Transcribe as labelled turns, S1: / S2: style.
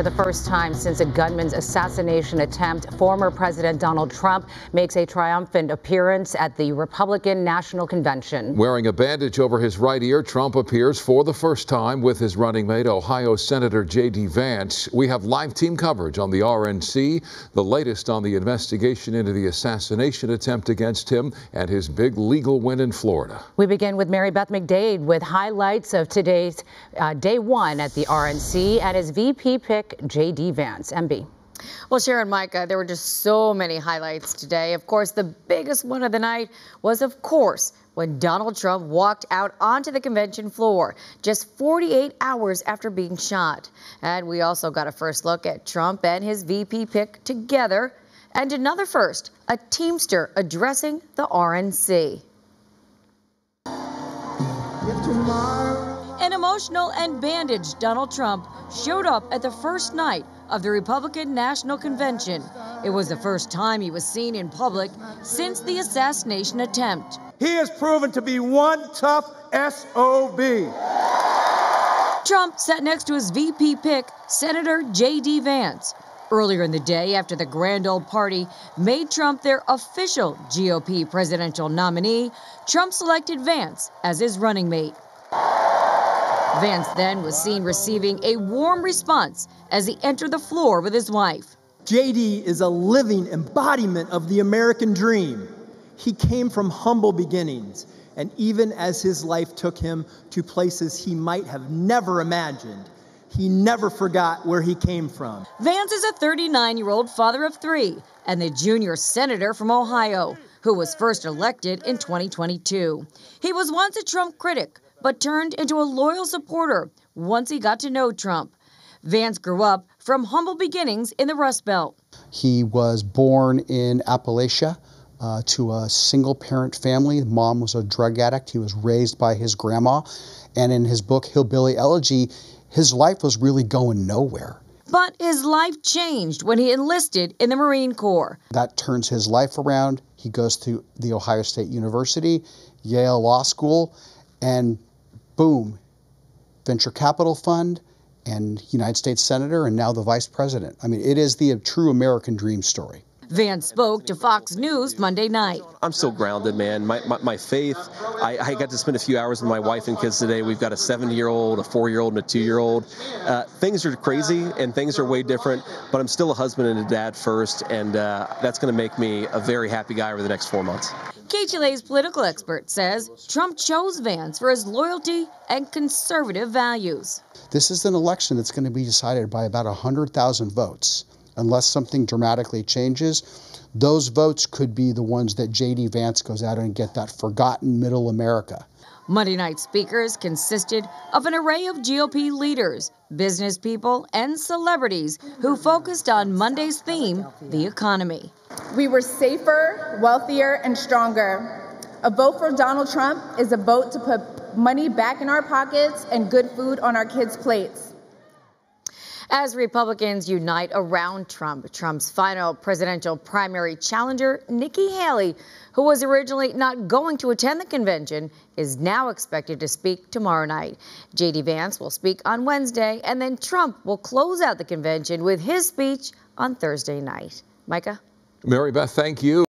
S1: the first time since a gunman's assassination attempt, former President Donald Trump makes a triumphant appearance at the Republican National Convention.
S2: Wearing a bandage over his right ear, Trump appears for the first time with his running mate, Ohio Senator J.D. Vance. We have live team coverage on the RNC, the latest on the investigation into the assassination attempt against him and his big legal win in Florida.
S1: We begin with Mary Beth McDade with highlights of today's day one at the RNC and his VP pick, J.D. Vance. MB.
S3: Well, Sharon, Micah, there were just so many highlights today. Of course, the biggest one of the night was, of course, when Donald Trump walked out onto the convention floor just 48 hours after being shot. And we also got a first look at Trump and his VP pick together. And another first, a Teamster addressing the RNC. An emotional and bandaged Donald Trump showed up at the first night of the Republican National Convention. It was the first time he was seen in public since the assassination attempt.
S4: He has proven to be one tough SOB.
S3: Trump sat next to his VP pick, Senator J.D. Vance. Earlier in the day, after the grand old party made Trump their official GOP presidential nominee, Trump selected Vance as his running mate. Vance then was seen receiving a warm response as he entered the floor with his wife.
S5: J.D. is a living embodiment of the American dream. He came from humble beginnings, and even as his life took him to places he might have never imagined, he never forgot where he came from.
S3: Vance is a 39-year-old father of three and the junior senator from Ohio, who was first elected in 2022. He was once a Trump critic, but turned into a loyal supporter once he got to know Trump. Vance grew up from humble beginnings in the Rust Belt.
S6: He was born in Appalachia to a single-parent family. Mom was a drug addict. He was raised by his grandma. And in his book, Hillbilly Elegy, his life was really going nowhere.
S3: But his life changed when he enlisted in the Marine Corps.
S6: That turns his life around. He goes to the Ohio State University, Yale Law School, and boom, venture capital fund and United States Senator and now the Vice President. I mean, it is the true American dream story.
S3: Vance spoke to Fox News Monday night.
S7: I'm still grounded, man. My faith, I got to spend a few hours with my wife and kids today. We've got a 7-year-old, a 4-year-old, and a 2-year-old. Things are crazy and things are way different, but I'm still a husband and a dad first, and that's going to make me a very happy guy over the next 4 months.
S3: KTLA's political expert says Trump chose Vance for his loyalty and conservative values.
S6: This is an election that's going to be decided by about 100,000 votes. Unless something dramatically changes, those votes could be the ones that J.D. Vance goes out and get that forgotten middle America.
S3: Monday night speakers consisted of an array of GOP leaders, business people, and celebrities who focused on Monday's theme, the economy.
S8: We were safer, wealthier, and stronger. A vote for Donald Trump is a vote to put money back in our pockets and good food on our kids' plates.
S3: As Republicans unite around Trump, Trump's final presidential primary challenger, Nikki Haley, who was originally not going to attend the convention, is now expected to speak tomorrow night. J.D. Vance will speak on Wednesday, and then Trump will close out the convention with his speech on Thursday night. Micah?
S2: Mary Beth, thank you.